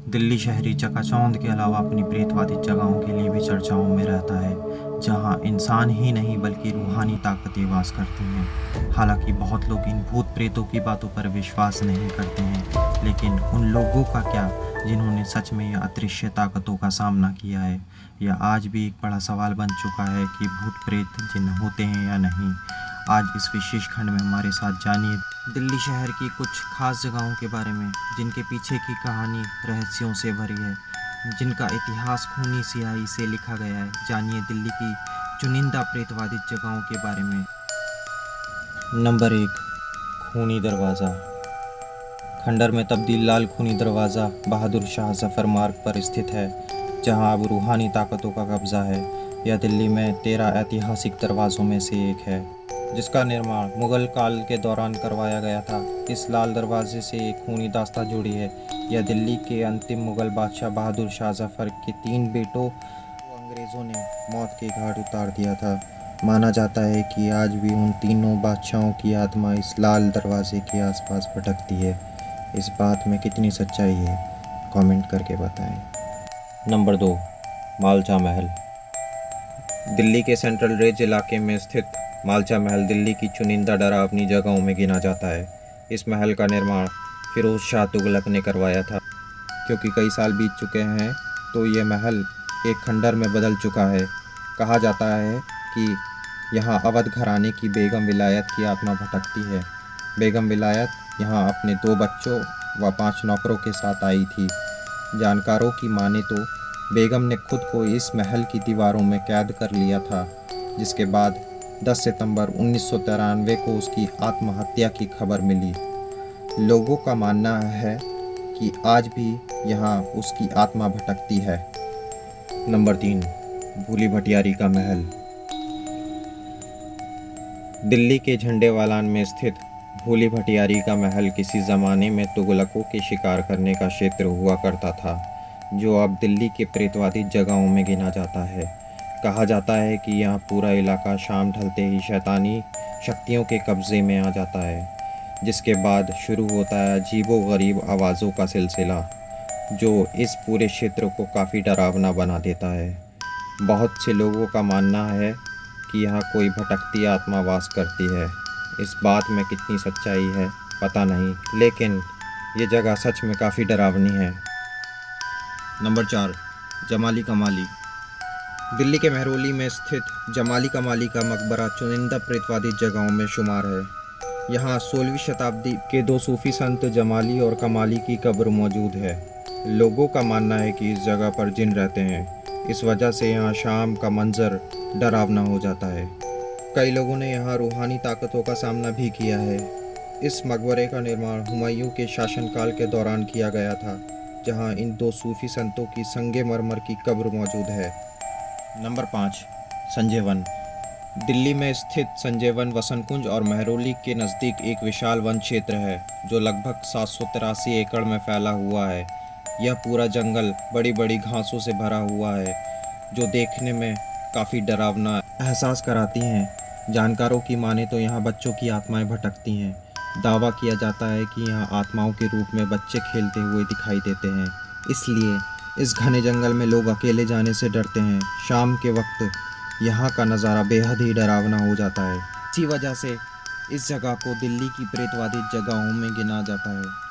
दिल्ली शहरी चकाचौंध के अलावा अपनी प्रेतवादी जगहों के लिए भी चर्चाओं में रहता है, जहां इंसान ही नहीं बल्कि रूहानी ताकतें वास करती हैं। हालांकि बहुत लोग इन भूत प्रेतों की बातों पर विश्वास नहीं करते हैं, लेकिन उन लोगों का क्या जिन्होंने सच में यह अदृश्य ताकतों का सामना किया है? यह आज भी एक बड़ा सवाल बन चुका है कि भूत प्रेत जिन्न होते हैं या नहीं। आज इस विशेष खंड में हमारे साथ जानिए दिल्ली शहर की कुछ खास जगहों के बारे में, जिनके पीछे की कहानी रहस्यों से भरी है, जिनका इतिहास खूनी स्याही से लिखा गया है। जानिए दिल्ली की चुनिंदा प्रेतवादी जगहों के बारे में। नंबर 1, खूनी दरवाज़ा। खंडर में तब्दील लाल खूनी दरवाज़ा बहादुर शाह जफ़र मार्ग पर स्थित है, जहां अब रूहानी ताकतों का कब्जा है। यह दिल्ली में 13 ऐतिहासिक दरवाज़ों में से एक है, जिसका निर्माण मुग़ल काल के दौरान करवाया गया था। इस लाल दरवाजे से एक खूनी दास्तां जुड़ी है। यह दिल्ली के अंतिम मुग़ल बादशाह बहादुर शाह जफ़र के 3 बेटों को अंग्रेज़ों ने मौत के घाट उतार दिया था। माना जाता है कि आज भी उन तीनों बादशाहों की आत्मा इस लाल दरवाजे के आसपास भटकती है। इस बात में कितनी सच्चाई है, कमेंट करके बताएं। नंबर 2, मालचा महल। दिल्ली के सेंट्रल रेंज इलाके में स्थित मालचा महल दिल्ली की चुनिंदा डरावनी जगहों में गिना जाता है। इस महल का निर्माण फिरोज शाह तुगलक ने करवाया था। क्योंकि कई साल बीत चुके हैं, तो ये महल एक खंडर में बदल चुका है। कहा जाता है कि यहाँ अवध घराने की बेगम विलायत की आत्मा भटकती है। बेगम विलायत यहाँ अपने 2 बच्चों व 5 नौकरों के साथ आई थी। जानकारों की माने तो बेगम ने खुद को इस महल की दीवारों में कैद कर लिया था, जिसके बाद 10 सितंबर 1993 को उसकी आत्महत्या की खबर मिली। लोगों का मानना है कि आज भी यहाँ उसकी आत्मा भटकती है। नंबर 3, भूली भटियारी का महल। दिल्ली के झंडेवालान में स्थित भूली भटियारी का महल किसी ज़माने में तुगलकों के शिकार करने का क्षेत्र हुआ करता था, जो अब दिल्ली के प्रेतवादी जगहों में गिना जाता है। कहा जाता है कि यह पूरा इलाका शाम ढलते ही शैतानी शक्तियों के कब्ज़े में आ जाता है, जिसके बाद शुरू होता है अजीबो-गरीब आवाज़ों का सिलसिला, जो इस पूरे क्षेत्र को काफ़ी डरावना बना देता है। बहुत से लोगों का मानना है कि यहाँ कोई भटकती आत्मा वास करती है। इस बात में कितनी सच्चाई है पता नहीं, लेकिन ये जगह सच में काफ़ी डरावनी है। नंबर 4, जमाली कमाली। दिल्ली के मेहरौली में स्थित जमाली कमाली का मकबरा चुनिंदा प्रेतवादी जगहों में शुमार है। यहाँ 16वीं शताब्दी के 2 सूफी संत जमाली और कमाली की कब्र मौजूद है। लोगों का मानना है कि इस जगह पर जिन रहते हैं, इस वजह से यहाँ शाम का मंजर डरावना हो जाता है। कई लोगों ने यहाँ रूहानी ताकतों का सामना भी किया है। इस मकबरे का निर्माण हुमायूं के शासनकाल के दौरान किया गया था, जहाँ इन 2 सूफी संतों की संगे मरमर की कब्र मौजूद है। Number 5, Sanjay one. दिल्ली में स्थित संजय वन वसंत कुंज और मेहरौली के नज़दीक एक विशाल वन क्षेत्र है, जो लगभग 783 एकड़ में फैला हुआ है। यह पूरा जंगल बड़ी बड़ी घासों से भरा हुआ है, जो देखने में काफ़ी डरावना एहसास कराती हैं। जानकारों की माने तो यहाँ बच्चों की आत्माएं भटकती हैं। दावा किया जाता है कि यहाँ आत्माओं के रूप में बच्चे खेलते हुए दिखाई देते हैं, इसलिए इस घने जंगल में लोग अकेले जाने से डरते हैं। शाम के वक्त यहाँ का नज़ारा बेहद ही डरावना हो जाता है। इसी वजह से इस जगह को दिल्ली की प्रेतवादी जगहों में गिना जाता है।